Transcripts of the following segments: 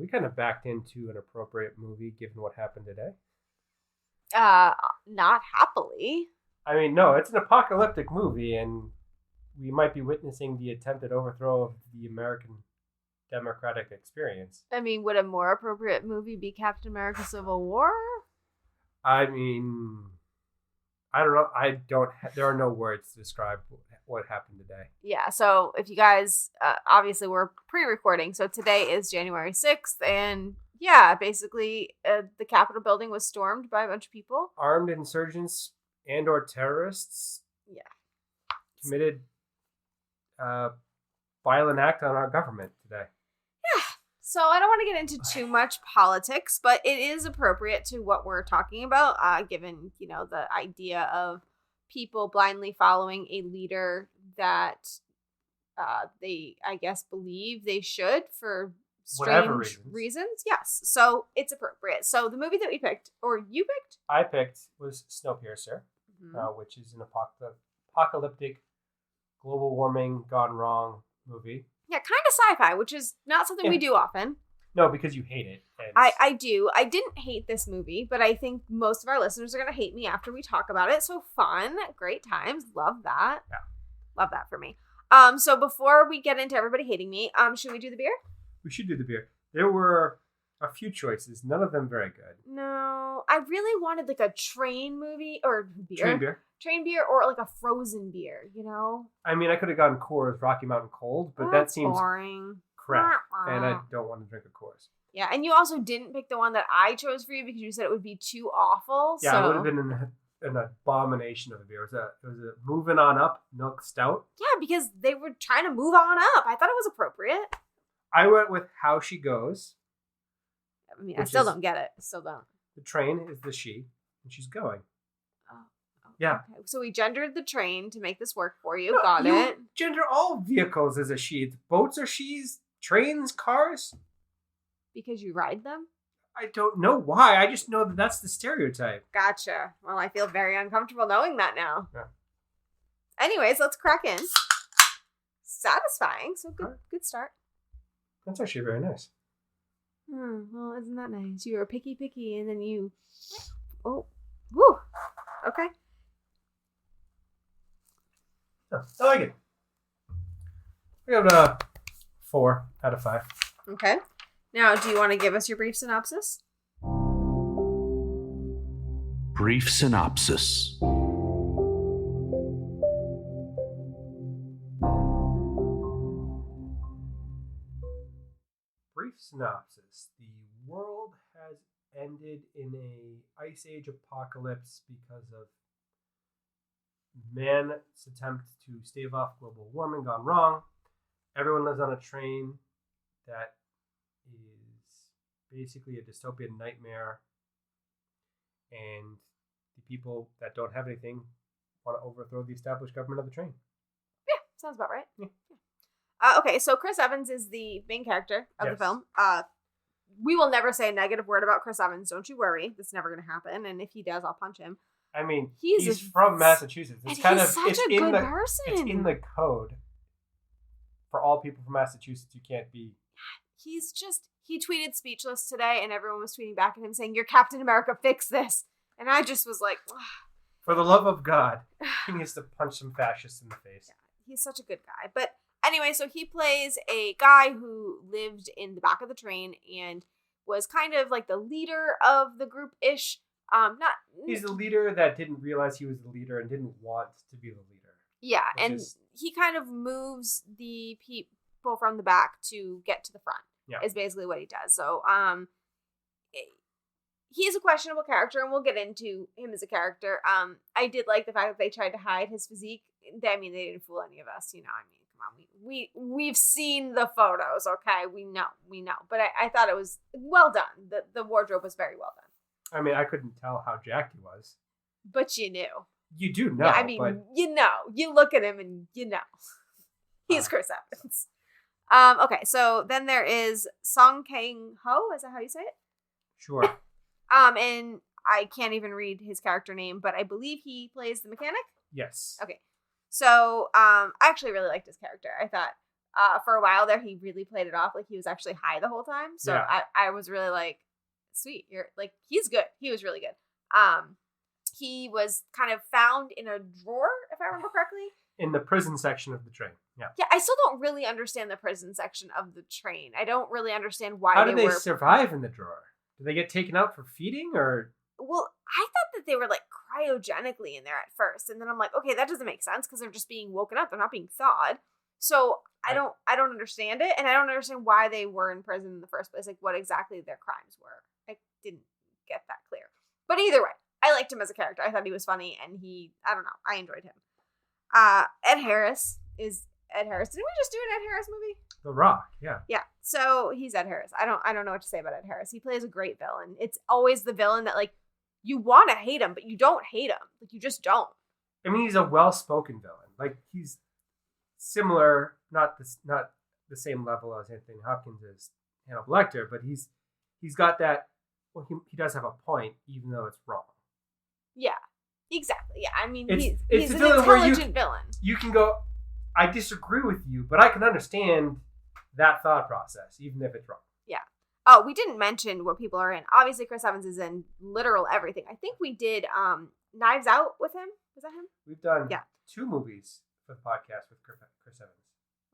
we kind of backed into an appropriate movie given what happened today. Not happily. I mean, no, it's an apocalyptic movie, and we might be witnessing the attempted overthrow of the American democratic experience. I mean, would a more appropriate movie be Captain America: Civil War? I mean, I don't know. There are no words to describe what happened today. Yeah, so if you guys, obviously we're pre-recording, so today is January 6th, and yeah, basically the Capitol building was stormed by a bunch of people. Armed insurgents and or terrorists committed a violent act on our government today. Yeah, so I don't want to get into too much politics, but it is appropriate to what we're talking about, given, the idea of people blindly following a leader that they, I guess, believe they should for strange reasons. Yes, so it's appropriate. So the movie that we picked, or you picked? I picked was Snowpiercer, which is an apocalyptic, global warming gone wrong movie. Yeah, kind of sci-fi, which is not something we do often. No, because you hate it. I do. I didn't hate this movie, but I think most of our listeners are going to hate me after we talk about it. So fun, great times, love that. Yeah. Love that for me. So before we get into everybody hating me, should we do the beer? We should do the beer. There were a few choices, none of them very good. No, I really wanted like a train movie or beer. Train beer or like a frozen beer, I mean, I could have gotten Coors Rocky Mountain Cold, but that seems boring. Crap, and I don't want to drink a Coors. Yeah, and you also didn't pick the one that I chose for you because you said it would be too awful. Yeah, it would have been an abomination of a beer. It was a moving on up milk stout. Yeah, because they were trying to move on up. I thought it was appropriate. I went with How She Goes. I mean, I still don't get it. Still don't. The train is the she, and she's going. Oh. Yeah. Okay. So we gendered the train to make this work for you. Got it. Gender all vehicles as a she. Boats are she's. Trains, cars. Because you ride them? I don't know why. I just know that that's the stereotype. Gotcha. Well, I feel very uncomfortable knowing that now. Yeah. Anyways, let's crack in. Satisfying. So good start. That's actually very nice. Well, isn't that nice? You were picky, and then you... Oh. Woo. Okay. Oh, I like it. I got a 4 out of 5. Okay. Now, do you want to give us your brief synopsis? Brief synopsis. Brief synopsis. The world has ended in a ice age apocalypse because of man's attempt to stave off global warming gone wrong. Everyone lives on a train that is basically a dystopian nightmare, and the people that don't have anything want to overthrow the established government of the train. Yeah, sounds about right. Yeah. Okay, so Chris Evans is the main character of the film. We will never say a negative word about Chris Evans. Don't you worry. That's never going to happen. And if he does, I'll punch him. I mean, he's from Massachusetts. It's kind of such a good person. It's in the code for all people from Massachusetts. You can't be. He tweeted speechless today, and everyone was tweeting back at him saying, "You're Captain America, fix this." And I just was like, ugh. For the love of God, he needs to punch some fascists in the face. Yeah, he's such a good guy. But anyway, so he plays a guy who lived in the back of the train and was kind of like the leader of the group-ish. He's the leader that didn't realize he was the leader and didn't want to be the leader. Yeah, and he kind of moves the people from the back to get to the front. Yeah. Is basically what he does. So, he's a questionable character, and we'll get into him as a character. I did like the fact that they tried to hide his physique. I mean, they didn't fool any of us, I mean, come on, we've seen the photos, okay? We know. But I thought it was well done. The wardrobe was very well done. I mean, I couldn't tell how jacked he was. But you knew. You do know. Yeah, I mean, but... You look at him and you know. He's Chris Evans. Okay, so then there is Song Kang-ho. Is that how you say it? Sure. And I can't even read his character name, but I believe he plays the mechanic? Yes. Okay. So, I actually really liked his character. I thought for a while there, he really played it off like he was actually high the whole time. So Yeah. I was really like, sweet, you're like, he's good. He was really good. He was kind of found in a drawer, if I remember correctly. In the prison section of the train. Yeah. Yeah, I still don't really understand the prison section of the train. I don't really understand why How did they were survive in the drawer? Did they get taken out for feeding or? Well, I thought that they were like cryogenically in there at first, and then I'm like, okay, that doesn't make sense because they're just being woken up; they're not being thawed. So I don't understand it, and I don't understand why they were in prison in the first place. Like, what exactly their crimes were. I didn't get that clear. But either way, I liked him as a character. I thought he was funny, and I don't know, I enjoyed him. Ed Harris is Ed Harris. Didn't we just do an Ed Harris movie? The Rock, yeah. Yeah. So he's Ed Harris. I don't know what to say about Ed Harris. He plays a great villain. It's always the villain that like you want to hate him, but you don't hate him. Like you just don't. I mean, he's a well-spoken villain. Like he's similar, not the same level as Anthony Hopkins as Hannibal Lecter, but he's got that. Well, he does have a point, even though it's wrong. Yeah. Exactly. Yeah. I mean, It's he's a an villain where intelligent villain. You can go, I disagree with you, but I can understand that thought process, even if it's wrong. Yeah. Oh, we didn't mention what people are in. Obviously, Chris Evans is in literal everything. I think we did Knives Out with him. Was that him? We've done 2 movies for the podcast with Chris Evans.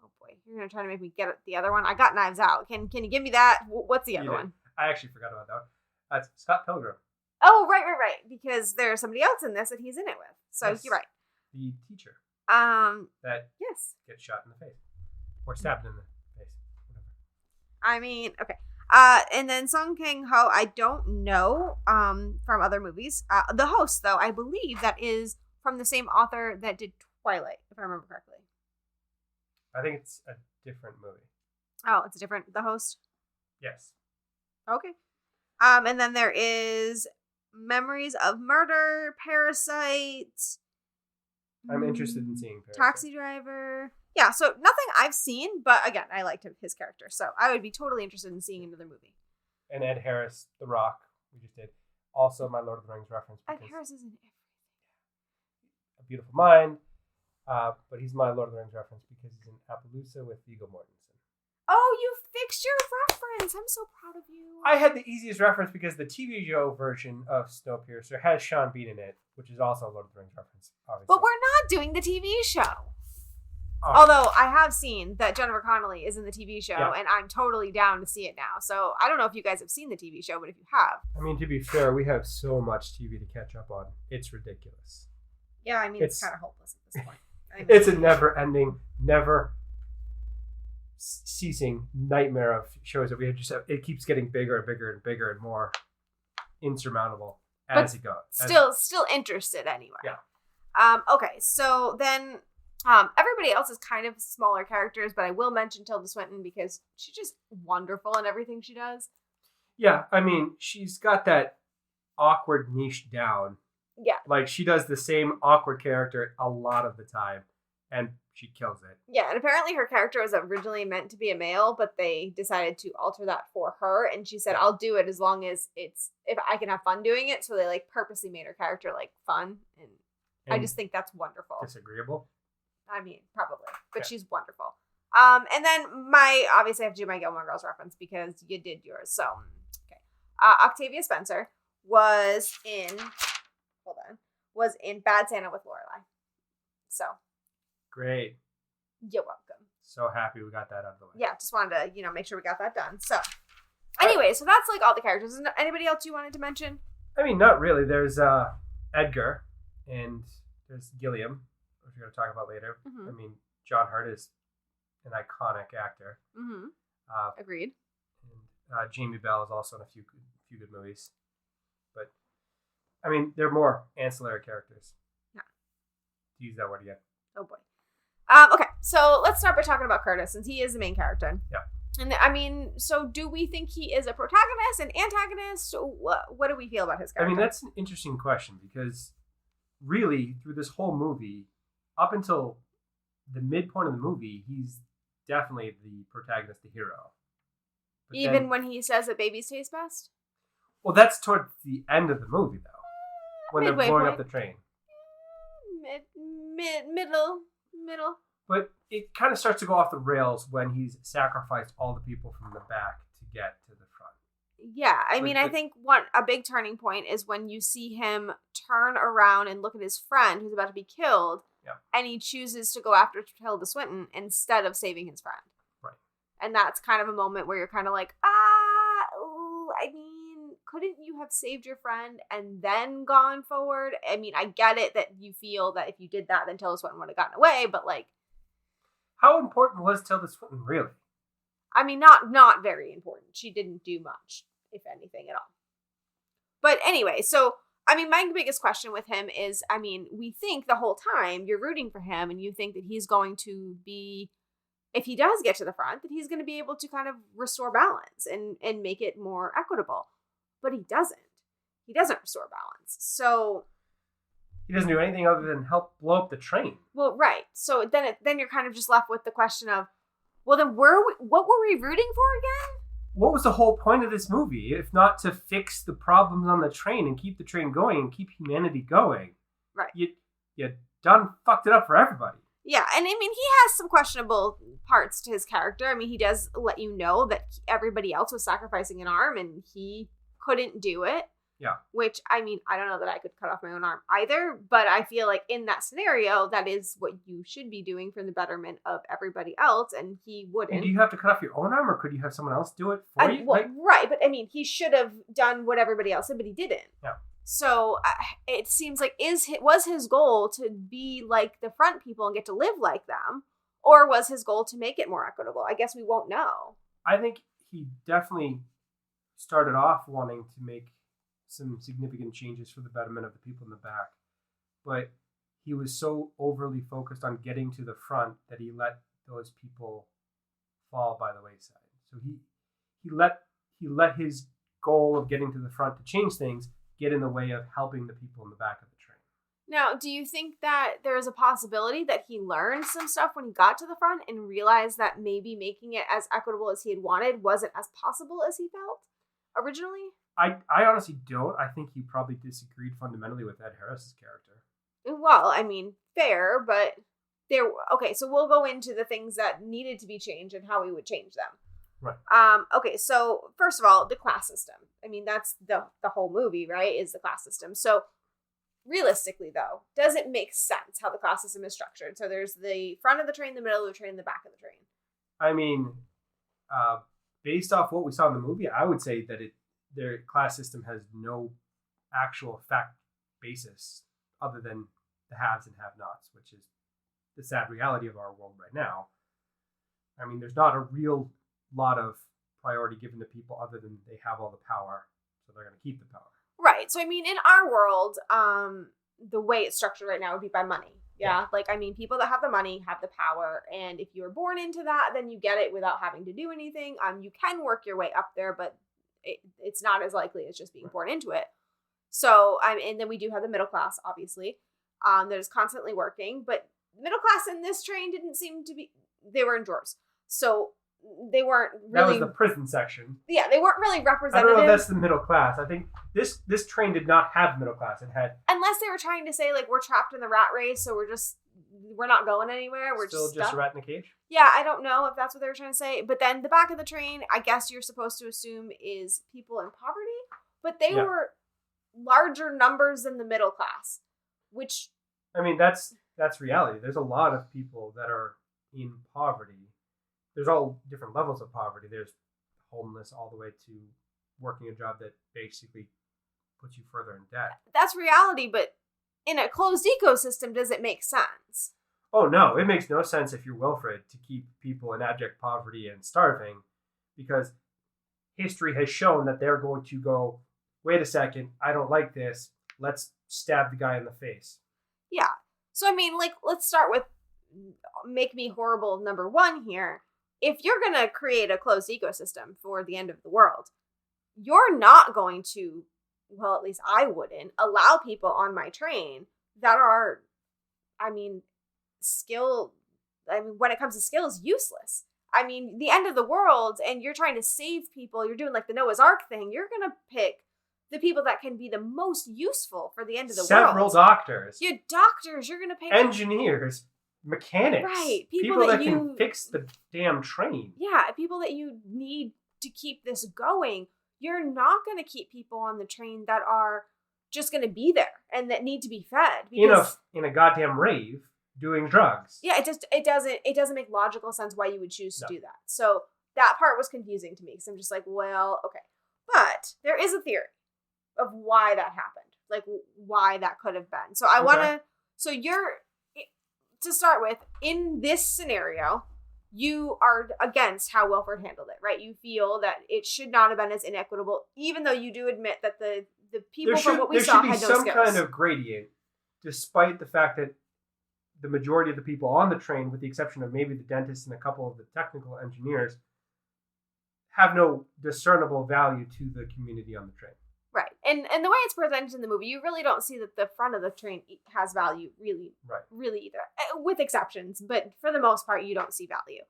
Oh boy, you're gonna try to make me get the other one. I got Knives Out. Can you give me that? What's the other one? I actually forgot about that one. That's Scott Pilgrim. Oh, right. Because there's somebody else in this that he's in it with. So Yes. you're right. The teacher. That Yes. Gets shot in the face. Or stabbed in the face. Whatever. I mean, okay. And then Song Kang-ho, I don't know from other movies. The host, though, I believe that is from the same author that did Twilight, if I remember correctly. I think it's a different movie. Oh, it's a different, the host? Yes. Okay. And then there is Memories of Murder, Parasite. I'm interested in seeing Parasite. Taxi Driver. Yeah, so nothing I've seen, but again, I liked his character. So I would be totally interested in seeing another movie. And Ed Harris, The Rock, we just did. Also my Lord of the Rings reference. Ed Harris is in everything. A Beautiful Mind. But he's my Lord of the Rings reference because he's in Appaloosa with Viggo Mortensen. Oh, you fixed your reference. I'm so proud of you. I had the easiest reference because the TV show version of Snowpiercer has Sean Bean in it, which is also a Lord of the Rings reference, obviously. But we're not doing the TV show. Oh. Although I have seen that Jennifer Connelly is in the TV show, Yeah. and I'm totally down to see it now. So I don't know if you guys have seen the TV show, but if you have. I mean, to be fair, we have so much TV to catch up on. It's ridiculous. Yeah, I mean, it's kind of hopeless at this point. I mean, It's a never-ending, never-ceasing nightmare of shows that we have. It keeps getting bigger and bigger and bigger and more insurmountable as it goes. Still interested anyway. Yeah. Okay, so then everybody else is kind of smaller characters, but I will mention Tilda Swinton because she's just wonderful in everything she does. Yeah, I mean, she's got that awkward niche down. Yeah. Like, she does the same awkward character a lot of the time, and she kills it. Yeah, and apparently her character was originally meant to be a male, but they decided to alter that for her, and she said, I'll do it as long as if I can have fun doing it, so they, like, purposely made her character, like, fun, and I just think that's wonderful. Disagreeable? I mean, probably, but Yeah. she's wonderful. And then obviously I have to do my Gilmore Girls reference because you did yours, so, okay. Octavia Spencer was in Bad Santa with Lorelai. So. Great. You're welcome. So happy we got that out of the way. Yeah, just wanted to, make sure we got that done. So, anyway, so that's like all the characters. Is there anybody else you wanted to mention? I mean, not really. There's Edgar, and there's Gilliam, which we're going to talk about later. Mm-hmm. I mean, John Hurt is an iconic actor. Mm-hmm. Agreed. And Jamie Bell is also in a few good movies. But, I mean, they're more ancillary characters. Yeah. To use that word again. Oh, boy. Okay, so let's start by talking about Curtis, since he is the main character. Yeah. And, I mean, so do we think he is a protagonist, an antagonist? What do we feel about his character? I mean, that's an interesting question, because really, through this whole movie, up until the midpoint of the movie, he's definitely the protagonist, the hero. But even when he says that babies taste best? Well, that's towards the end of the movie, though. When Midway they're blowing point. up the train. Middle. But it kind of starts to go off the rails when he's sacrificed all the people from the back to get to the front. Yeah, I mean, I think a big turning point is when you see him turn around and look at his friend who's about to be killed, and he chooses to go after Tilda Swinton instead of saving his friend. Right. And that's kind of a moment where you're kind of like, I mean, couldn't you have saved your friend and then gone forward? I mean, I get it that you feel that if you did that, then Tilda Swinton would have gotten away, but like... How important was Tilda Swinton, really? I mean, not very important. She didn't do much, if anything at all. But anyway, so, I mean, my biggest question with him is, I mean, we think the whole time you're rooting for him and you think that he's going to be, if he does get to the front, that he's going to be able to kind of restore balance and make it more equitable. But he doesn't. He doesn't restore balance. So... He doesn't do anything other than help blow up the train. Well, right. So then you're kind of just left with the question of, well, then what were we rooting for again? What was the whole point of this movie, if not to fix the problems on the train and keep the train going and keep humanity going? Right. You done fucked it up for everybody. Yeah, and I mean, he has some questionable parts to his character. I mean, he does let you know that everybody else was sacrificing an arm and he couldn't do it. Yeah. Which, I mean, I don't know that I could cut off my own arm either, but I feel like in that scenario, that is what you should be doing for the betterment of everybody else, and he wouldn't. And do you have to cut off your own arm, or could you have someone else do it for you? Well, right, but I mean, he should have done what everybody else did, but he didn't. Yeah. So it seems like was his goal to be like the front people and get to live like them, or was his goal to make it more equitable? I guess we won't know. I think he definitely started off wanting to make some significant changes for the betterment of the people in the back, but he was so overly focused on getting to the front that he let those people fall by the wayside. So he let his goal of getting to the front to change things get in the way of helping the people in the back of the train. Now, do you think that there is a possibility that he learned some stuff when he got to the front and realized that maybe making it as equitable as he had wanted wasn't as possible as he felt originally? I honestly don't. I think he probably disagreed fundamentally with Ed Harris's character. Well, I mean, fair, but okay, so we'll go into the things that needed to be changed and how we would change them. Right. Okay, so first of all, the class system. I mean, that's the whole movie, right, is the class system. So realistically, though, does it make sense how the class system is structured? So there's the front of the train, the middle of the train, and the back of the train. I mean, based off what we saw in the movie, I would say that their class system has no actual fact basis other than the haves and have-nots, which is the sad reality of our world right now. I mean, there's not a real lot of priority given to people other than they have all the power, so they're going to keep the power. Right. So, I mean, in our world, the way it's structured right now would be by money. Yeah. Like, I mean, people that have the money have the power, and if you were born into that, then you get it without having to do anything. You can work your way up there, but it's not as likely as just being born into it. So, and then we do have the middle class, obviously, that is constantly working. But middle class in this train didn't seem to be, they were in drawers. So they weren't really. That was the prison section. Yeah, they weren't really representative. I don't know if that's the middle class. I think this train did not have middle class. It had. Unless they were trying to say, like, we're trapped in the rat race, so we're not going anywhere. We're still just a rat in a cage? Yeah, I don't know if that's what they were trying to say. But then the back of the train, I guess you're supposed to assume is people in poverty. But they were larger numbers than the middle class, which... I mean, that's reality. There's a lot of people that are in poverty. There's all different levels of poverty. There's homeless all the way to working a job that basically puts you further in debt. That's reality, but in a closed ecosystem, does it make sense? Oh, no. It makes no sense if you're Wilfred to keep people in abject poverty and starving, because history has shown that they're going to go, wait a second, I don't like this. Let's stab the guy in the face. Yeah. So, I mean, like, let's start with make me horrible number one here. If you're going to create a closed ecosystem for the end of the world, you're not going to, well, at least I wouldn't, allow people on my train that are, when it comes to skills, useless. I mean, the end of the world, and you're trying to save people, you're doing like the Noah's Ark thing, you're going to pick the people that can be the most useful for the end of the world. Several doctors. Yeah, doctors, you're going to pick... Engineers. mechanics. Right. People that can fix the damn train. Yeah, people that you need to keep this going. You're not going to keep people on the train that are just going to be there and that need to be fed. Because, in a goddamn rave doing drugs. Yeah, it doesn't make logical sense why you would choose to do that. So that part was confusing to me because I'm just like, well, okay. But there is a theory of why that happened. Like why that could have been. So to start with, in this scenario, you are against how Wilford handled it, right? You feel that it should not have been as inequitable, even though you do admit that the people from what we saw had no skills. There should be some kind of gradient, despite the fact that the majority of the people on the train, with the exception of maybe the dentist and a couple of the technical engineers, have no discernible value to the community on the train. Right. And the way it's presented in the movie, you really don't see that the front of the train has value really either, with exceptions. But for the most part, you don't see value.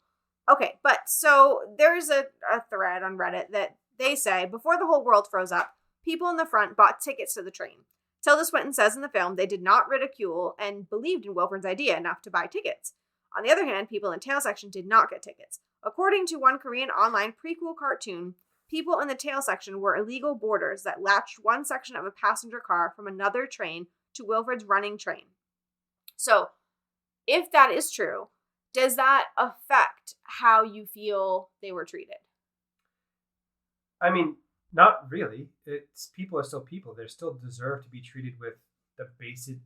Okay, but so there's a thread on Reddit that they say, before the whole world froze up, people in the front bought tickets to the train. Tilda Swinton says in the film they did not ridicule and believed in Wilford's idea enough to buy tickets. On the other hand, people in tail section did not get tickets. According to one Korean online prequel cartoon, people in the tail section were illegal boarders that latched one section of a passenger car from another train to Wilford's running train. So, if that is true, does that affect how you feel they were treated? I mean, not really. People are still people. They still deserve to be treated with the basic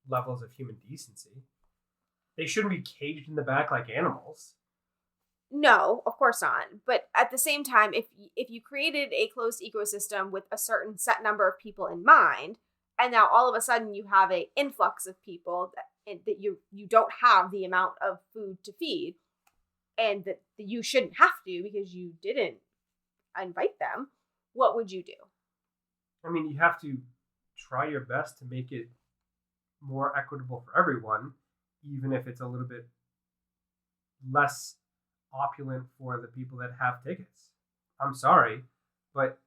levels of human decency. They shouldn't be caged in the back like animals. No, of course not. But at the same time, if you created a closed ecosystem with a certain set number of people in mind, and now all of a sudden you have an influx of people that you don't have the amount of food to feed, and that you shouldn't have to because you didn't invite them, what would you do? I mean, you have to try your best to make it more equitable for everyone, even if it's a little bit less opulent for the people that have tickets. I'm sorry, but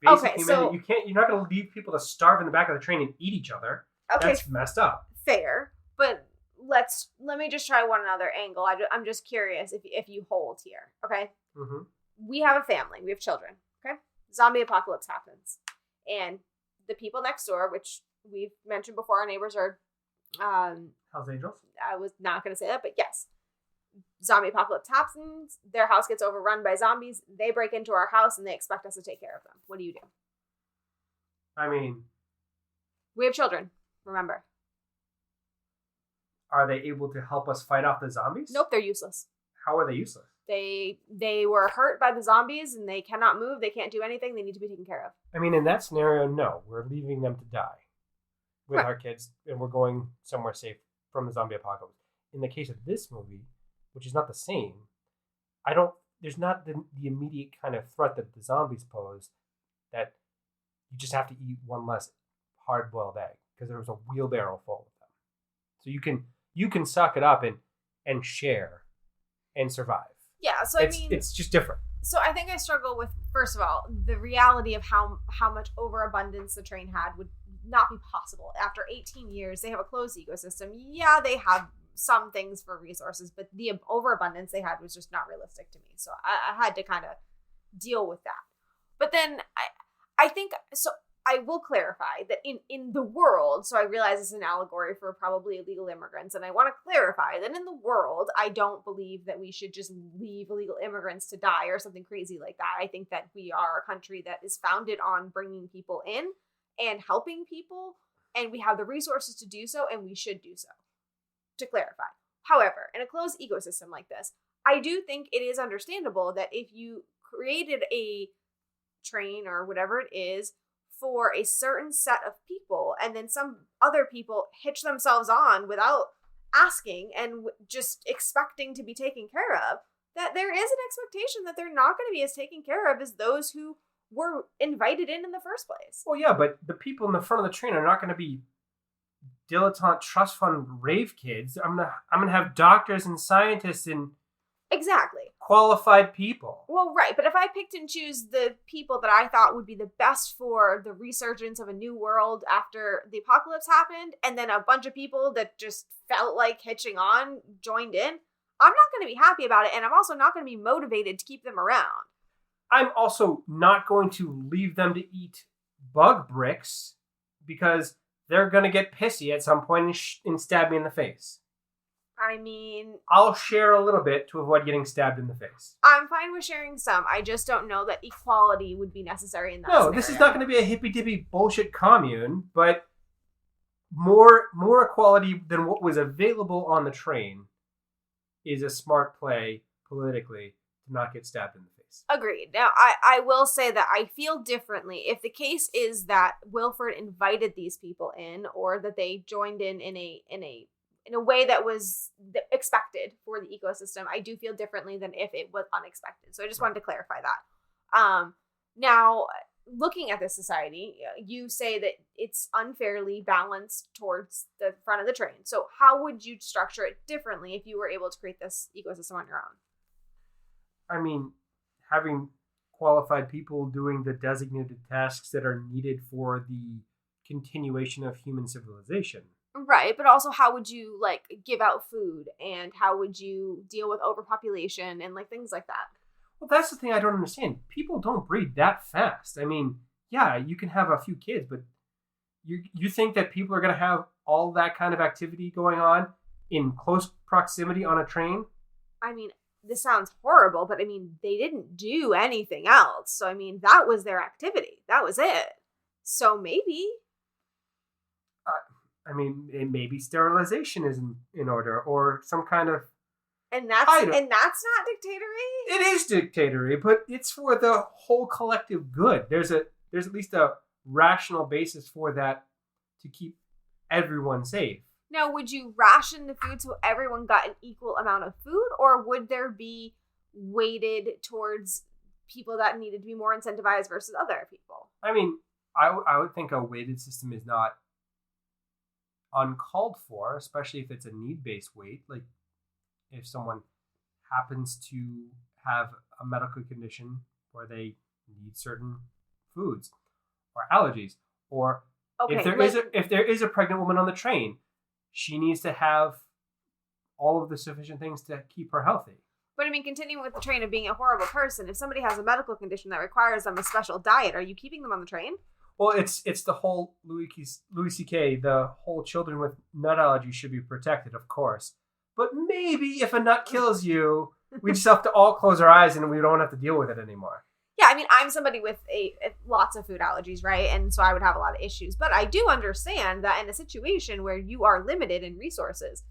basically, you're not going to leave people to starve in the back of the train and eat each other. Okay, that's messed up. Fair, but let me just try one other angle. I'm just curious if you hold here. Okay, we have a family, we have children. Okay, zombie apocalypse happens, and the people next door, which we've mentioned before, our neighbors are Hells Angels. I was not going to say that, but yes. Zombie apocalypse happens, their house gets overrun by zombies, they break into our house and they expect us to take care of them. What do you do? I mean, we have children, remember. Are they able to help us fight off the zombies? Nope, they're useless. How are they useless? They were hurt by the zombies and they cannot move, they can't do anything, they need to be taken care of. I mean, in that scenario, no. We're leaving them to die with our kids and we're going somewhere safe from the zombie apocalypse. In the case of this movie, which is not the same, there's not the immediate kind of threat that the zombies pose, that you just have to eat one less hard-boiled egg because there was a wheelbarrow full of them. So you can suck it up and share and survive. Yeah, so it's just different. So I think I struggle with, first of all, the reality of how much overabundance the train had would not be possible. After 18 years, they have a closed ecosystem. Yeah, they have some things for resources, but the overabundance they had was just not realistic to me. So I had to kind of deal with that. But then I think, so I will clarify that in the world, so I realize it's an allegory for probably illegal immigrants, and I want to clarify that in the world, I don't believe that we should just leave illegal immigrants to die or something crazy like that. I think that we are a country that is founded on bringing people in and helping people, and we have the resources to do so, and we should do so. To clarify. However, in a closed ecosystem like this, I do think it is understandable that if you created a train or whatever it is for a certain set of people and then some other people hitch themselves on without asking and just expecting to be taken care of, that there is an expectation that they're not going to be as taken care of as those who were invited in the first place. Well, yeah, but the people in the front of the train are not going to be dilettante trust fund rave kids. I'm gonna have doctors and scientists and exactly qualified people. Well, right, but if I picked and choose the people that I thought would be the best for the resurgence of a new world after the apocalypse happened, and then a bunch of people that just felt like hitching on joined in, I'm not going to be happy about it, and I'm also not going to be motivated to keep them around. I'm also not going to leave them to eat bug bricks because they're going to get pissy at some point and stab me in the face. I mean, I'll share a little bit to avoid getting stabbed in the face. I'm fine with sharing some. I just don't know that equality would be necessary in that scenario. This is not going to be a hippy-dippy bullshit commune, but more equality than what was available on the train is a smart play politically to not get stabbed in the face. Agreed. Now, I will say that I feel differently. If the case is that Wilford invited these people in, or that they joined in a way that was expected for the ecosystem, I do feel differently than if it was unexpected. So I just wanted to clarify that. Now, looking at this society, you say that it's unfairly balanced towards the front of the train. So how would you structure it differently if you were able to create this ecosystem on your own? I mean, having qualified people doing the designated tasks that are needed for the continuation of human civilization. Right, but also how would you, give out food, and how would you deal with overpopulation and, things like that? Well, that's the thing I don't understand. People don't breed that fast. I mean, yeah, you can have a few kids, but you think that people are going to have all that kind of activity going on in close proximity on a train? I mean, this sounds horrible, but I mean, they didn't do anything else. So, I mean, that was their activity. That was it. So maybe... maybe sterilization is in order, or some kind of... And that's not dictatorship? It is dictatorship, but it's for the whole collective good. There's at least a rational basis for that to keep everyone safe. Now, would you ration the food so everyone got an equal amount of food, or would there be weighted towards people that needed to be more incentivized versus other people? I mean, I would think a weighted system is not uncalled for, especially if it's a need-based weight. Like, if someone happens to have a medical condition where they need certain foods or allergies, or if there is a pregnant woman on the train, she needs to have all of the sufficient things to keep her healthy. But I mean, continuing with the train of being a horrible person, if somebody has a medical condition that requires them a special diet, are you keeping them on the train? Well, it's the whole Louis C.K., the whole children with nut allergies should be protected, of course. But maybe if a nut kills you, we just have to all close our eyes and we don't have to deal with it anymore. Yeah, I mean, I'm somebody with lots of food allergies, right? And so I would have a lot of issues. But I do understand that in a situation where you are limited in resources,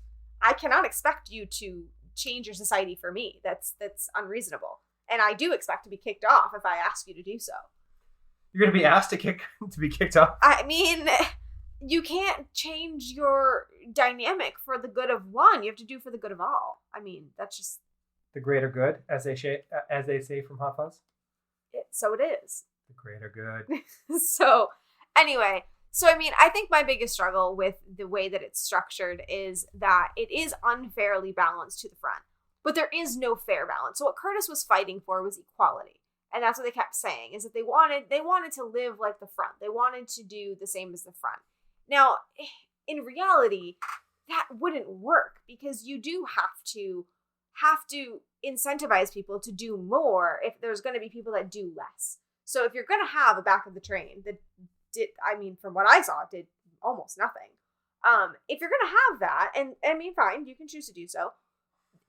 I cannot expect you to change your society for me. That's unreasonable. And I do expect to be kicked off if I ask you to do so. You're going to be asked to be kicked off? I mean, you can't change your dynamic for the good of one. You have to do for the good of all. I mean, that's just... The greater good, as they say from Hot Fuzz? So it is. The greater good. So, anyway, I mean, I think my biggest struggle with the way that it's structured is that it is unfairly balanced to the front. But there is no fair balance. So what Curtis was fighting for was equality. And that's what they kept saying, is that they wanted to live like the front. They wanted to do the same as the front. Now, in reality, that wouldn't work, because you do have to incentivize people to do more if there's going to be people that do less. So if you're going to have a back of the train that did, I mean, from what I saw, did almost nothing. If you're going to have that, and I mean, fine, you can choose to do so.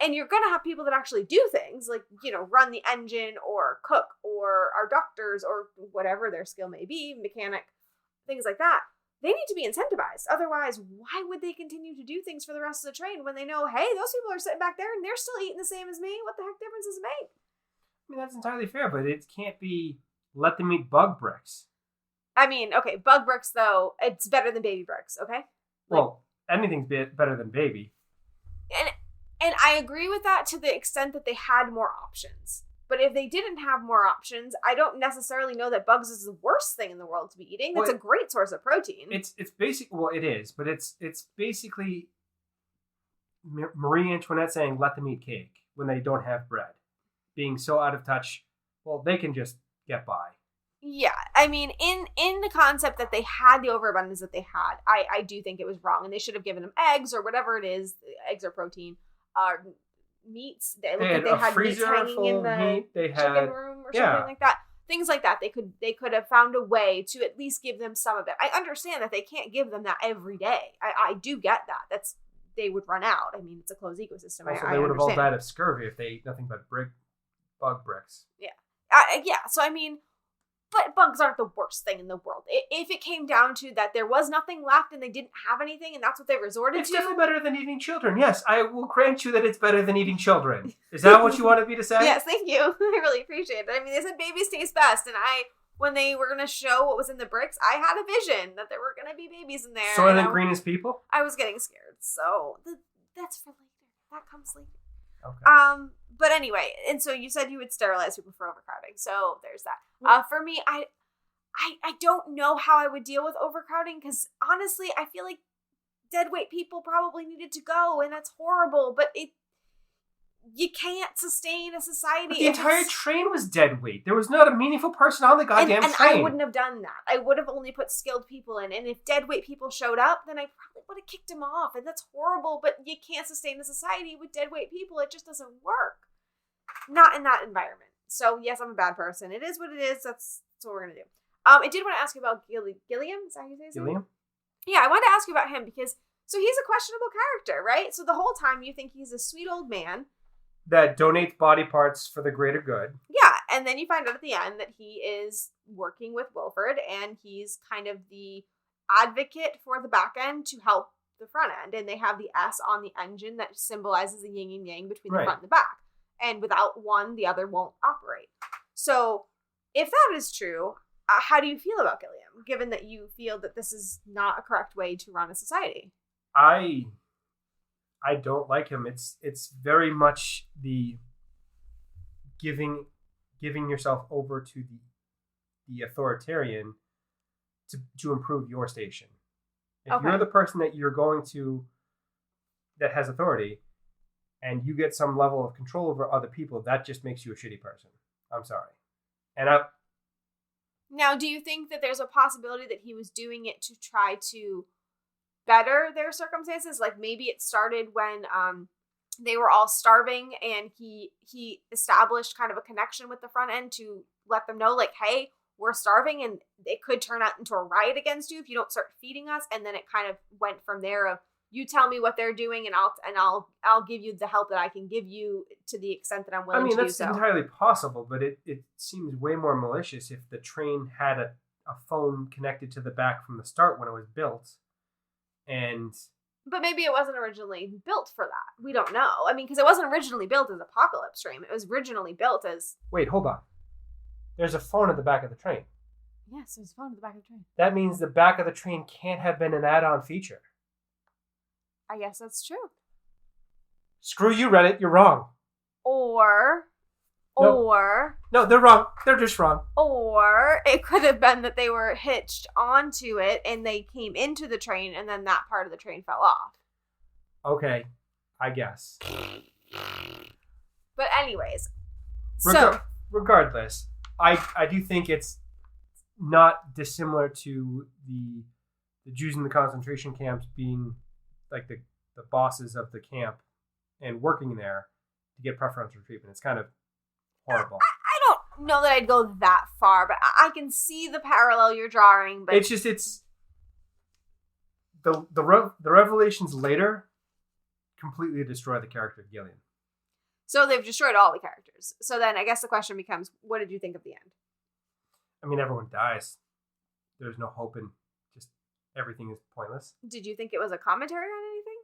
And you're going to have people that actually do things like, run the engine or cook or are doctors or whatever their skill may be, mechanic, things like that. They need to be incentivized. Otherwise, why would they continue to do things for the rest of the train when they know, hey, those people are sitting back there and they're still eating the same as me? What the heck difference does it make? I mean, that's entirely fair, but it can't be let them eat bug bricks. I mean, okay, bug bricks, though, it's better than baby bricks, okay? Well, anything's better than baby. And I agree with that to the extent that they had more options. But if they didn't have more options, I don't necessarily know that bugs is the worst thing in the world to be eating. That's a great source of protein. It's basic. Well, it is, but it's basically Marie Antoinette saying, "Let them eat cake" when they don't have bread. being so out of touch, well, they can just get by. Yeah, I mean, in the concept that they had the overabundance that they had, I do think it was wrong, and they should have given them eggs or whatever it is. Eggs are protein. Meats. They had meats hanging in the chicken room or something like that. Things like that. They could have found a way to at least give them some of it. I understand that they can't give them that every day. I do get that. They would run out. I mean, it's a closed ecosystem. Also, they would have all died of scurvy if they ate nothing but bug bricks. Yeah. Yeah. So I mean. But bugs aren't the worst thing in the world. If it came down to that there was nothing left and they didn't have anything and that's what they resorted to. It's definitely better than eating children. Yes, I will grant you that it's better than eating children. Is that what you wanted me to say? Yes, thank you. I really appreciate it. I mean, they said babies taste best. And when they were going to show what was in the bricks, I had a vision that there were going to be babies in there. Soylent Green is people? I was getting scared. So that's for later. That comes later. Okay. But anyway, and so you said you would sterilize people for overcrowding. So there's that. For me, I don't know how I would deal with overcrowding because honestly, I feel like dead weight people probably needed to go, and that's horrible. But you can't sustain a society. But the entire train was dead weight. There was not a meaningful person on the goddamn train. And I wouldn't have done that. I would have only put skilled people in. And if dead weight people showed up, then I probably would have kicked them off. And that's horrible. But you can't sustain a society with dead weight people. It just doesn't work. Not in that environment. So yes, I'm a bad person. It is what it is. That's what we're gonna do. I did want to ask you about Gilliam. Is that how you say his name? Gilliam? Yeah, I wanted to ask you about him because so he's a questionable character, right? So the whole time you think he's a sweet old man that donates body parts for the greater good. Yeah, and then you find out at the end that he is working with Wilford, and he's kind of the advocate for the back end to help the front end, and they have the S on the engine that symbolizes the yin and yang between the front and the back. And without one, the other won't operate. So if that is true, how do you feel about Gilliam, given that you feel that this is not a correct way to run a society? I don't like him. It's very much the giving yourself over to the authoritarian to improve your station. If you're the person that you're going to that has authority and you get some level of control over other people, that just makes you a shitty person. I'm sorry. And now, do you think that there's a possibility that he was doing it to try to better their circumstances? Like maybe it started when they were all starving and he established kind of a connection with the front end to let them know like, hey, we're starving and it could turn out into a riot against you if you don't start feeding us. And then it kind of went from there of you tell me what they're doing and I'll give you the help that I can give you to the extent that I'm willing to do so. That's entirely possible, but it seems way more malicious if the train had a phone connected to the back from the start when it was built. But maybe it wasn't originally built for that. We don't know. I mean, because it wasn't originally built as Apocalypse Train. It was originally built as... Wait, hold on. There's a phone at the back of the train. Yes, there's a phone at the back of the train. That means the back of the train can't have been an add-on feature. I guess that's true. Screw you, Reddit. You're wrong. No, they're wrong. They're just wrong. Or it could have been that they were hitched onto it and they came into the train and then that part of the train fell off. Okay, I guess. But anyways, regardless, I do think it's not dissimilar to the Jews in the concentration camps being like the bosses of the camp and working there to get preferential treatment. It's kind of horrible. I don't know that I'd go that far, but I can see the parallel you're drawing. But it's the revelations later completely destroy the character of Gilliam. So they've destroyed all the characters. So then I guess the question becomes, what did you think of the end? I mean, everyone dies. There's no hope and just everything is pointless. Did you think it was a commentary on anything?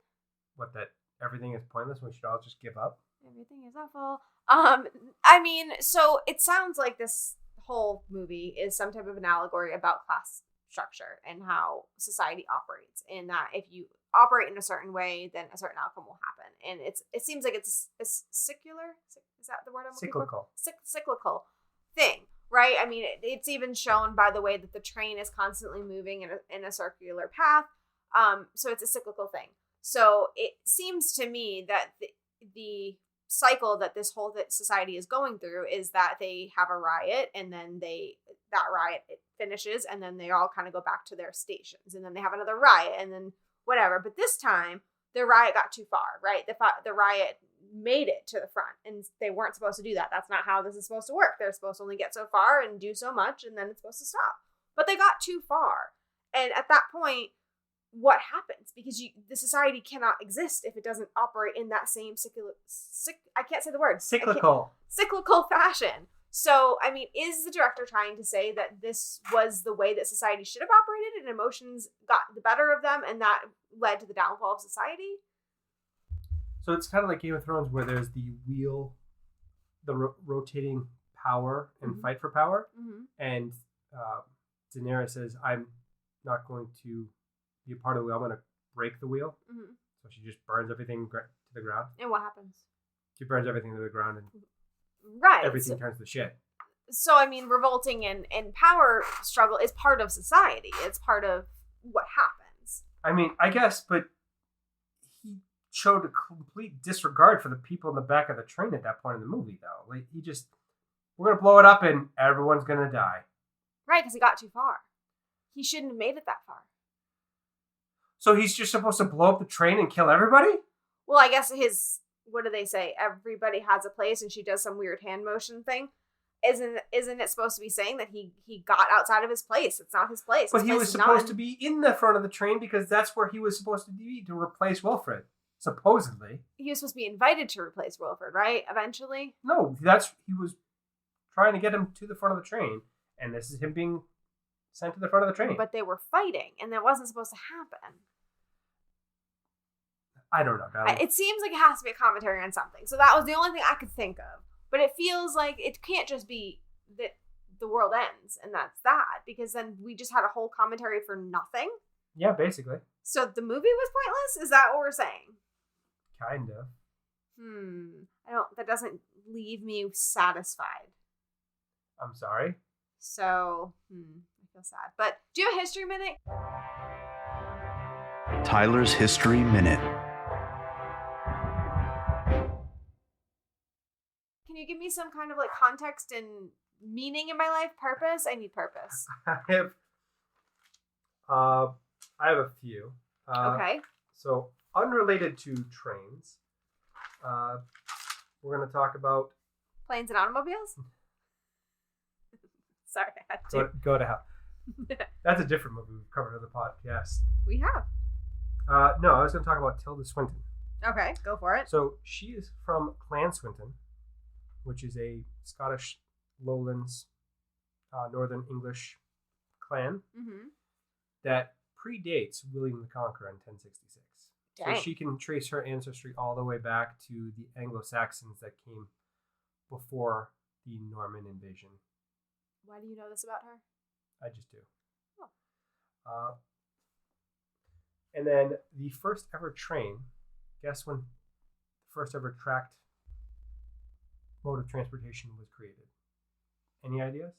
What, that everything is pointless? We should all just give up? Everything is awful. I mean, so it sounds like this whole movie is some type of an allegory about class structure and how society operates, and that if you operate in a certain way, then a certain outcome will happen. And it seems like it's secular. Is that the word I'm looking for? Cyclical thing, right? I mean, it's even shown by the way that the train is constantly moving in a circular path. So it's a cyclical thing. So it seems to me that the cycle that this whole society is going through is that they have a riot, and then that riot finishes, and then they all kind of go back to their stations, and then they have another riot, and then whatever. But this time, the riot got too far, right? The riot made it to the front, and they weren't supposed to do that. That's not how this is supposed to work. They're supposed to only get so far and do so much, and then it's supposed to stop. But they got too far, and at that point, what happens? Because the society cannot exist if it doesn't operate in that same cyclical fashion. So, I mean, is the director trying to say that this was the way that society should have operated, and emotions got the better of them, and that led to the downfall of society? So it's kind of like Game of Thrones, where there's the wheel, the rotating power and fight for power. Mm-hmm. And Daenerys says, I'm not going to be a part of the wheel. I'm going to break the wheel. Mm-hmm. So she just burns everything to the ground. And what happens? She burns everything to the ground, and everything turns to shit. So, I mean, revolting and power struggle is part of society. It's part of what happens. I mean, I guess, but he showed a complete disregard for the people in the back of the train at that point in the movie, though. Like, we're going to blow it up and everyone's going to die. Right, because he got too far. He shouldn't have made it that far. So he's just supposed to blow up the train and kill everybody? Well, I guess what do they say? Everybody has a place, and she does some weird hand motion thing. Isn't it supposed to be saying that he got outside of his place? It's not his place. But he was supposed to be in the front of the train because that's where he was supposed to be to replace Wilfred, supposedly. He was supposed to be invited to replace Wilfred, right? Eventually? No, he was trying to get him to the front of the train, and this is him being sent to the front of the train. But they were fighting, and that wasn't supposed to happen. I don't know. It seems like it has to be a commentary on something. So that was the only thing I could think of. But it feels like it can't just be that the world ends and that's that. Because then we just had a whole commentary for nothing. Yeah, basically. So the movie was pointless? Is that what we're saying? Kind of. That doesn't leave me satisfied. I'm sorry. So, I feel sad. But do you have a history minute? Tyler's History Minute. Can you give me some kind of like context and meaning in my life? Purpose? I need purpose. I have a few. Okay. So unrelated to trains, we're going to talk about planes and automobiles. Sorry, I had to. Go to hell. That's a different movie we've covered on the podcast. We have. No, I was going to talk about Tilda Swinton. Okay, go for it. So she is from Clan Swinton, which is a Scottish Lowlands, Northern English clan that predates William the Conqueror in 1066. Dang. So she can trace her ancestry all the way back to the Anglo-Saxons that came before the Norman invasion. Why do you know this about her? I just do. Oh. And then the first ever train, guess when the first ever tracked mode of transportation was created? Any ideas?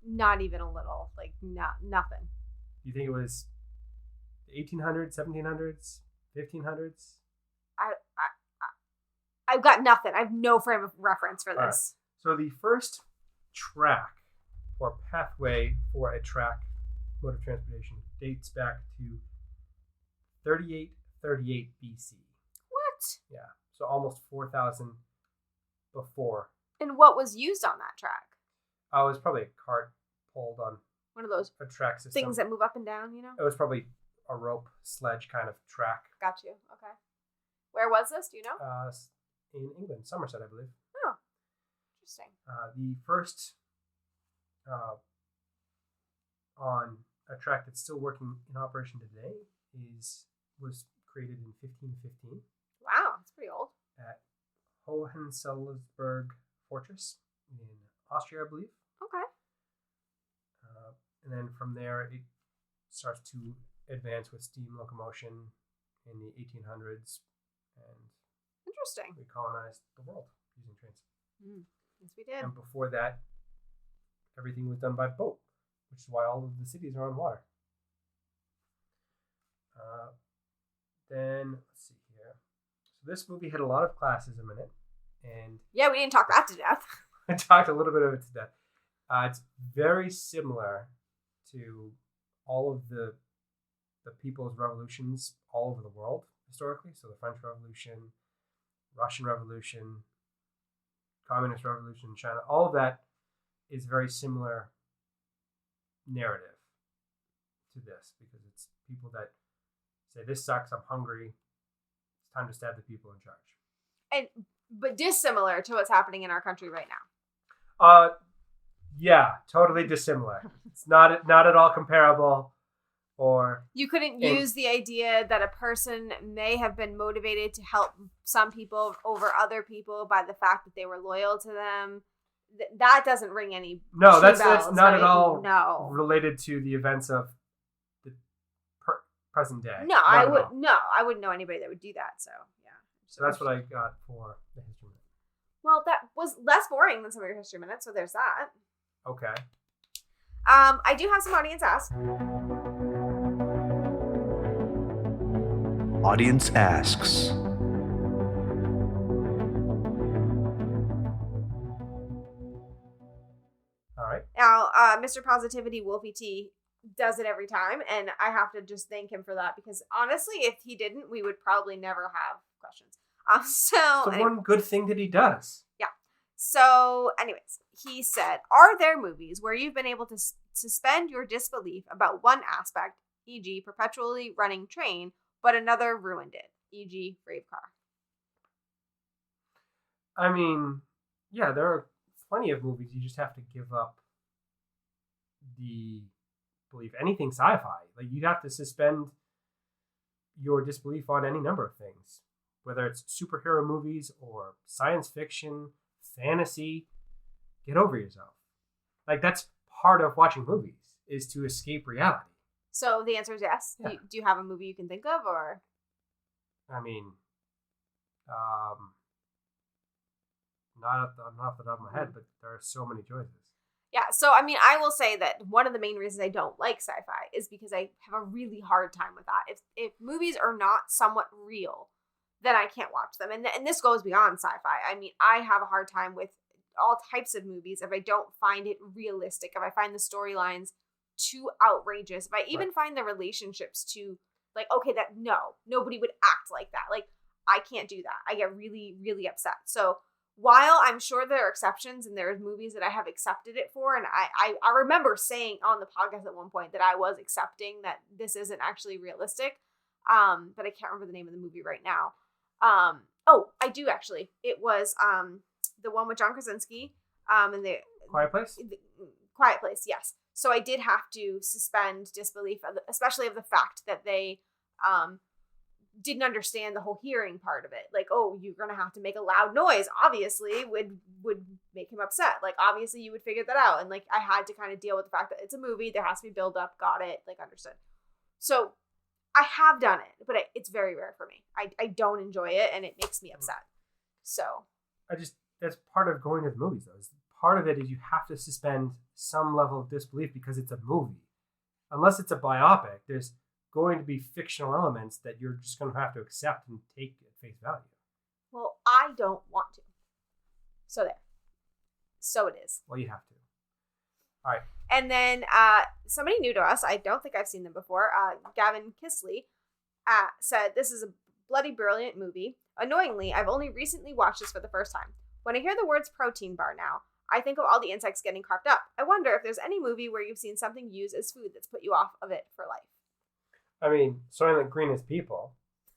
Not even a little. Like, nothing. Do you think it was the 1800s, 1700s, 1500s? I've got nothing. I have no frame of reference for this. Right. So the first track or pathway for a track mode of transportation dates back to 3838 BC. What? Yeah. So almost 4,000 before. And what was used on that track? It was probably a cart pulled on one of those a track system. Things that move up and down, you know? It was probably a rope sledge kind of track. Got you. Okay. Where was this? Do you know? In England, Somerset, I believe. Oh, interesting. The first on a track that's still working in operation today was created in 1515. Wow, that's pretty old. At Hohensalzburg Fortress in Austria, I believe. Okay. And then from there, it starts to advance with steam locomotion in the 1800s, and interesting. We colonized the world using trains. Yes, we did. And before that, everything was done by boat, which is why all of the cities are on water. Then, let's see here. So this movie had a lot of classism in it. And yeah, we didn't talk that to death. I talked a little bit of it to death. It's very similar to all of the people's revolutions all over the world historically. So the French Revolution, Russian Revolution, Communist Revolution in China, all of that is very similar narrative to this, because it's people that say, this sucks, I'm hungry, it's time to stab the people in charge. But dissimilar to what's happening in our country right now. Yeah, totally dissimilar. It's not at all comparable. Or you couldn't use the idea that a person may have been motivated to help some people over other people by the fact that they were loyal to them. That doesn't ring any no. That's bells, not right? at all no. related to the events of the present day. No, I wouldn't know anybody that would do that. So yeah. So that's what I got for the history minute. Well, that was less boring than some of your history minutes, so there's that. Okay. I do have some audience ask. Audience asks. All right. Now, Mr. Positivity Wolfie T does it every time, and I have to just thank him for that, because honestly, if he didn't, we would probably never have questions. So one good thing that he does. Yeah. So, anyways, he said, are there movies where you've been able to suspend your disbelief about one aspect, e.g. perpetually running train, but another ruined it, e.g. Brave Car? I mean, yeah, there are plenty of movies you just have to give up the belief. Anything sci-fi, like, you'd have to suspend your disbelief on any number of things, whether it's superhero movies or science fiction, fantasy. Get over yourself. Like, that's part of watching movies, is to escape reality. So the answer is yes. Yeah. Do you have a movie you can think of, or? I mean, not off the top of my head, but there are so many choices. Yeah, so I mean, I will say that one of the main reasons I don't like sci-fi is because I have a really hard time with that. If movies are not somewhat real, then I can't watch them. And this goes beyond sci-fi. I mean, I have a hard time with all types of movies if I don't find it realistic, if I find the storylines too outrageous, if I even find the relationships too, like, okay, nobody would act like that. Like, I can't do that. I get really, really upset. So while I'm sure there are exceptions and there's movies that I have accepted it for, and I remember saying on the podcast at one point that I was accepting that this isn't actually realistic, but I can't remember the name of the movie right now. Oh, I do actually. It was the one with John Krasinski, and the Quiet Place? Quiet Place, yes. So I did have to suspend disbelief, especially of the fact that they didn't understand the whole hearing part of it. Like, oh, you're going to have to make a loud noise, obviously, would make him upset. Like, obviously, you would figure that out. And, like, I had to kind of deal with the fact that it's a movie. There has to be build up. Got it. Like, understood. So I have done it, but it's very rare for me. I don't enjoy it, and it makes me upset. So that's part of going to the movies, though. Part of it is you have to suspend some level of disbelief because it's a movie. Unless it's a biopic, there's going to be fictional elements that you're just going to have to accept and take at face value. Well, I don't want to. So there. So it is. Well, you have to. All right. And then somebody new to us, I don't think I've seen them before, Gavin Kisley, said, this is a bloody brilliant movie. Annoyingly, I've only recently watched this for the first time. When I hear the words protein bar now, I think of all the insects getting carved up. I wonder if there's any movie where you've seen something used as food that's put you off of it for life. I mean, Soylent Green is people.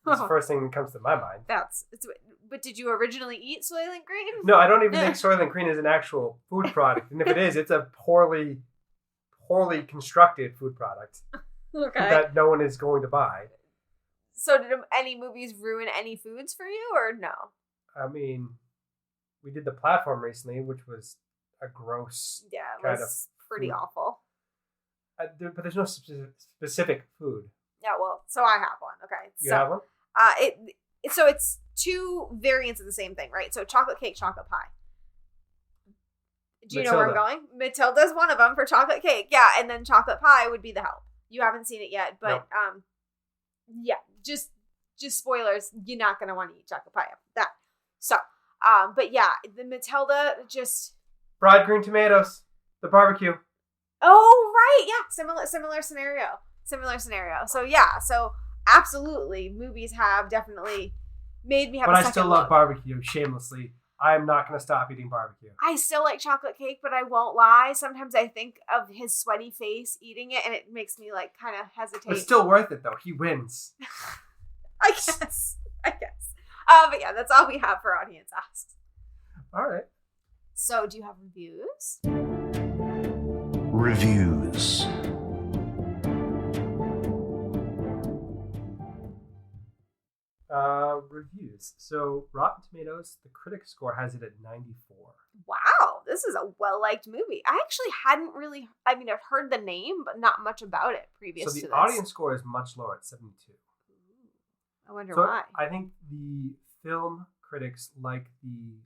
That's the first thing that comes to my mind. But did you originally eat Soylent Green? No, I don't even think Soylent Green is an actual food product. And if it is, it's a poorly constructed food product that no one is going to buy. So did any movies ruin any foods for you, or no? I mean, we did The Platform recently, which was a gross pretty awful. But there's no specific food. Yeah, well, so I have one. Okay. You have one? So it's two variants of the same thing, right? So chocolate cake, chocolate pie. Do you know where I'm going? Matilda's one of them for chocolate cake. Yeah, and then chocolate pie would be the help. You haven't seen it yet, but nope. Yeah, just spoilers. You're not going to want to eat chocolate pie after that. So But yeah, the Matilda just... Fried green tomatoes. The barbecue. Oh, right. Yeah. Similar scenario. So yeah. So absolutely, movies have definitely made me have a second But I still love barbecue, shamelessly. I'm not going to stop eating barbecue. I still like chocolate cake, but I won't lie. Sometimes I think of his sweaty face eating it, and it makes me like kind of hesitate. It's still worth it, though. He wins. I guess. But yeah, that's all we have for Audience Asks. All right. So, do you have reviews? Reviews. Reviews. So, Rotten Tomatoes, the critic score has it at 94. Wow, this is a well-liked movie. I actually hadn't really... I mean, I've heard the name, but not much about it previous to this. So, the audience score is much lower at 72. I wonder why. I think the film critics like the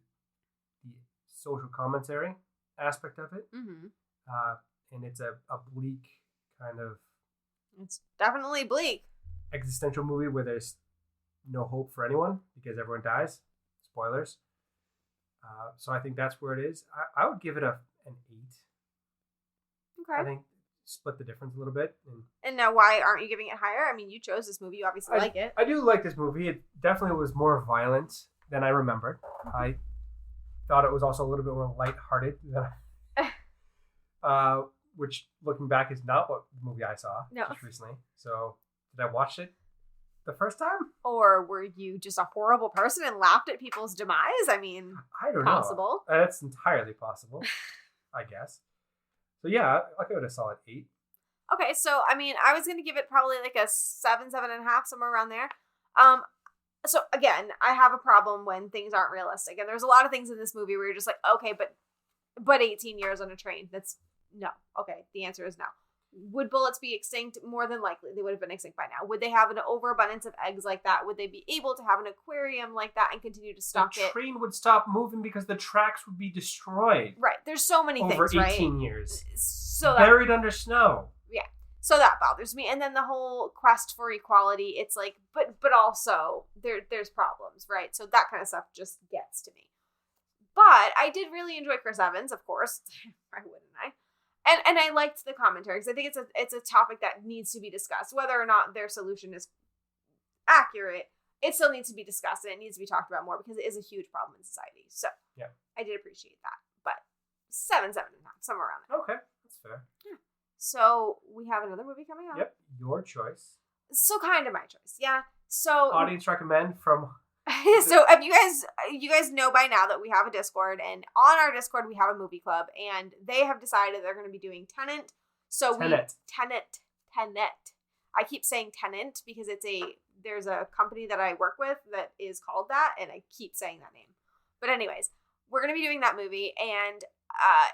social commentary aspect of it. Mm-hmm. And it's a bleak kind of... It's definitely bleak. Existential movie where there's no hope for anyone because everyone dies. Spoilers. So I think that's where it is. I would give it an 8. Okay. I think split the difference a little bit. And now why aren't you giving it higher? I mean, you chose this movie. You obviously like it. I do like this movie. It definitely was more violent than I remembered. Mm-hmm. I thought it was also a little bit more lighthearted than which, looking back, is not what the movie I saw just recently. So, did I watch it the first time? Or were you just a horrible person and laughed at people's demise? I mean, I don't possible. know. That's entirely possible, I guess. So, yeah, I'll give it a solid 8. Okay, so, I mean, I was going to give it probably like a 7.5, somewhere around there. So, again, I have a problem when things aren't realistic. And there's a lot of things in this movie where you're just like, okay, but 18 years on a train, that's... No. Okay. The answer is no. Would bullets be extinct? More than likely, they would have been extinct by now. Would they have an overabundance of eggs like that? Would they be able to have an aquarium like that and continue to stock it? The train would stop moving because the tracks would be destroyed. Right. There's so many things, right? Over 18 years. So buried under snow. Yeah. So that bothers me. And then the whole quest for equality, it's like, but also there's problems, right? So that kind of stuff just gets to me. But I did really enjoy Chris Evans, of course. Why wouldn't I? And I liked the commentary because I think it's a topic that needs to be discussed. Whether or not their solution is accurate, it still needs to be discussed and it needs to be talked about more because it is a huge problem in society. So yeah, I did appreciate that. But 7.5, somewhere around there. Okay, that's fair. Yeah. So we have another movie coming out. Yep, your choice. So kind of my choice, yeah. So audience recommend from... So if you guys know by now that we have a Discord, and on our Discord we have a movie club, and they have decided they're going to be doing Tenet. So Tenet. I keep saying Tenant because there's a company that I work with that is called that, and I keep saying that name. But anyways, we're going to be doing that movie, and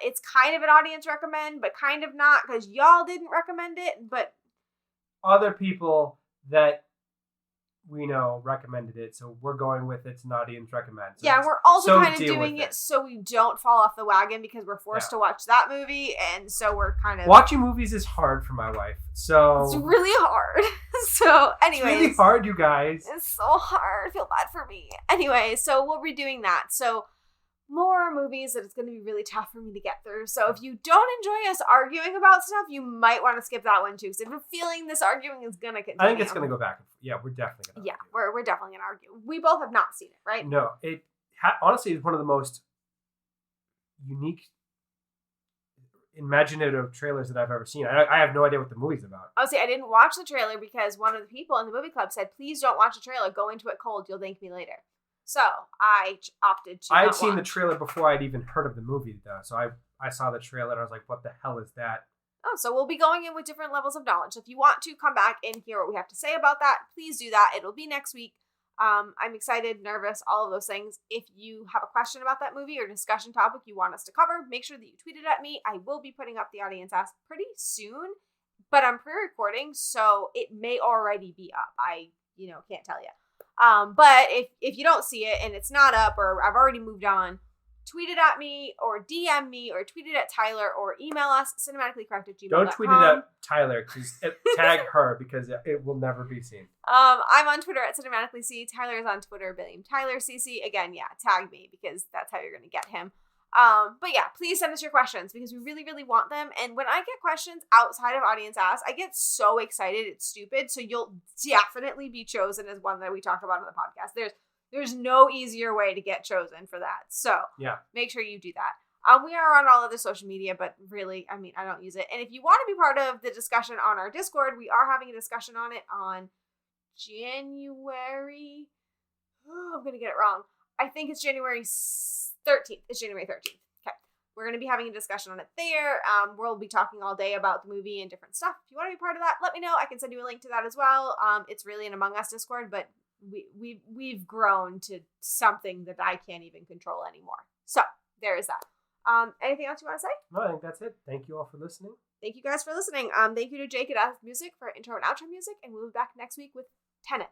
it's kind of an audience recommend, but kind of not because y'all didn't recommend it, but other people that we know recommended it, so we're going with it's an audience recommend. So yeah, we're also kind of doing it so we don't fall off the wagon because we're forced to watch that movie, and so we're kind of... Watching movies is hard for my wife, so... It's really hard. So, anyways... It's really hard, you guys. It's so hard. I feel bad for me. Anyway, so we'll be doing that. So, more movies that it's going to be really tough for me to get through. So, if you don't enjoy us arguing about stuff, you might want to skip that one, too. Because I have a feeling this arguing is going to continue. I think it's going to go back. Yeah, we're definitely going to argue. Yeah, we're definitely going to argue. We both have not seen it, right? No, it honestly is one of the most unique, imaginative trailers that I've ever seen. I have no idea what the movie's about. I didn't watch the trailer because one of the people in the movie club said, please don't watch the trailer. Go into it cold. You'll thank me later. So I opted to. I had seen the trailer before I'd even heard of the movie, though. So I saw the trailer and I was like, what the hell is that? Oh, so we'll be going in with different levels of knowledge. So if you want to come back and hear what we have to say about that, please do that. It'll be next week. I'm excited, nervous, all of those things. If you have a question about that movie or discussion topic you want us to cover, make sure that you tweet it at me. I will be putting up the audience ask pretty soon, but I'm pre-recording, so it may already be up. I can't tell you. But if you don't see it and it's not up or I've already moved on, tweet it at me or DM me or tweet it at Tyler or email us cinematicallycorrect@gmail.com. Don't tweet it at Tyler. Just tag her because it will never be seen. I'm on Twitter at cinematicallyc. Tyler is on Twitter, TylerCC. Again, yeah, tag me because that's how you're going to get him. But yeah, please send us your questions because we really, really want them. And when I get questions outside of Audience Ask, I get so excited. It's stupid. So you'll definitely be chosen as one that we talk about on the podcast. There's no easier way to get chosen for that. So yeah, make sure you do that. We are on all of the social media, but really, I mean, I don't use it. And if you want to be part of the discussion on our Discord, we are having a discussion on it on January. Oh, I'm going to get it wrong. I think it's January 13th. It's January 13th. Okay. We're going to be having a discussion on it there. We'll be talking all day about the movie and different stuff. If you want to be part of that, let me know. I can send you a link to that as well. It's really an Among Us Discord, but we've grown to something that I can't even control anymore. So there is that. Anything else you want to say? No, I think that's it. Thank you all for listening. Thank you guys for listening. Thank you to Jake at Ask Music for intro and outro music, and we'll be back next week with Tenet.